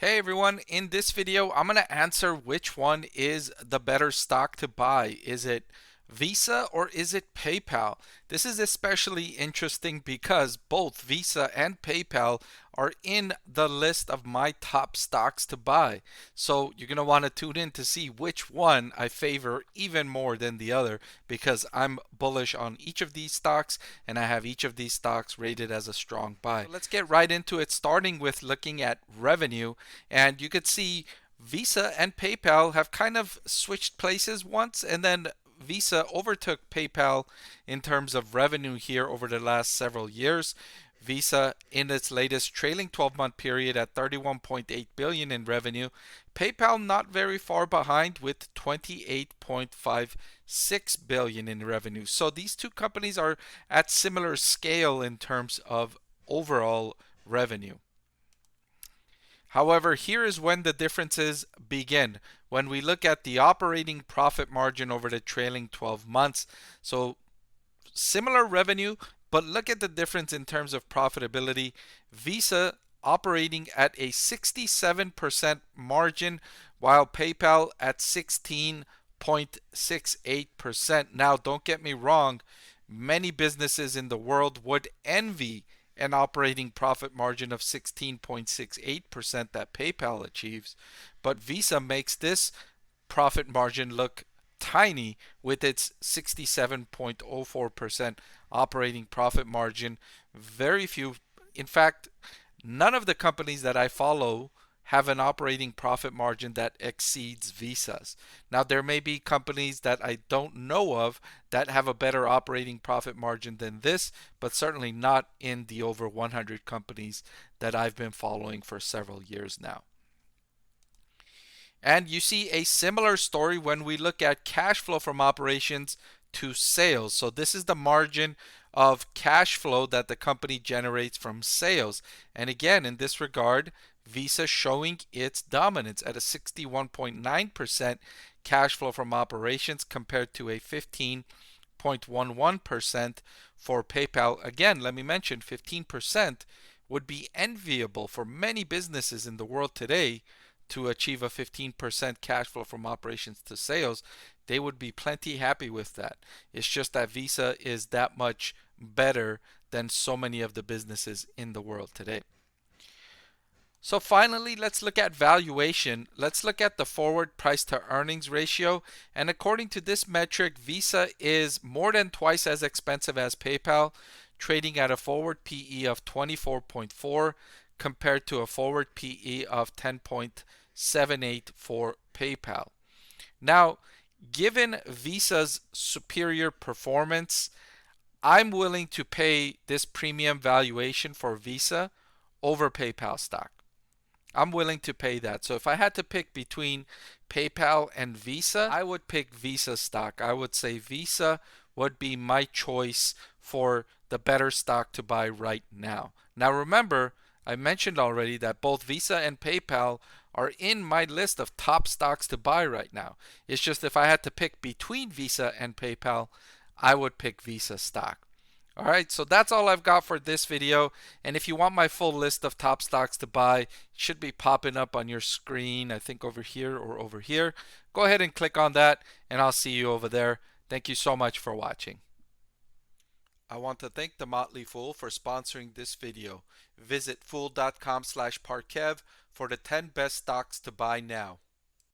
Hey everyone, in this video I'm going to answer which one is the better stock to buy. Is it Visa or is it PayPal? This is especially interesting because both Visa and PayPal are in the list of my top stocks to buy. So you're going to want to tune in to see which one I favor even more than the other because I'm bullish on each of these stocks and I have each of these stocks rated as a strong buy. So let's get right into it, starting with looking at revenue. And you could see Visa and PayPal have kind of switched places once, and then Visa overtook PayPal in terms of revenue here over the last several years. Visa in its latest trailing 12-month period at 31.8 billion in revenue. PayPal not very far behind with 28.56 billion in revenue. So these two companies are at similar scale in terms of overall revenue. However, here is when the differences begin. When we look at the operating profit margin over the trailing 12 months. So similar revenue, but look at the difference in terms of profitability. Visa operating at a 67% margin, while PayPal at 16.68%. Now, don't get me wrong, many businesses in the world would envy an operating profit margin of 16.68% that PayPal achieves, but Visa makes this profit margin look tiny with its 67.04% operating profit margin. Very few, in fact, none of the companies that I follow have an operating profit margin that exceeds Visa's. Now, there may be companies that I don't know of that have a better operating profit margin than this, but certainly not in the over 100 companies that I've been following for several years now. And you see a similar story when we look at cash flow from operations to sales. So this is the margin of cash flow that the company generates from sales. And again, in this regard, Visa showing its dominance at a 61.9% cash flow from operations compared to a 15.11% for PayPal. Again, let me mention 15% would be enviable for many businesses in the world today to achieve a 15% cash flow from operations to sales. They would be plenty happy with that. It's just that Visa is that much better than so many of the businesses in the world today. So finally, let's look at valuation. Let's look at the forward price to earnings ratio. And according to this metric, Visa is more than twice as expensive as PayPal, trading at a forward PE of 24.4 compared to a forward PE of 10.78 for PayPal. Now, given Visa's superior performance, I'm willing to pay this premium valuation for Visa over PayPal stock. I'm willing to pay that. So if I had to pick between PayPal and Visa, I would pick Visa stock. I would say Visa would be my choice for the better stock to buy right now. Now remember, I mentioned already that both Visa and PayPal are in my list of top stocks to buy right now. It's just if I had to pick between Visa and PayPal, I would pick Visa stock. All right, so that's all I've got for this video. And if you want my full list of top stocks to buy, it should be popping up on your screen, I think over here or over here. Go ahead and click on that, and I'll see you over there. Thank you so much for watching. I want to thank the Motley Fool for sponsoring this video. Visit fool.com/Parkev for the 10 best stocks to buy now.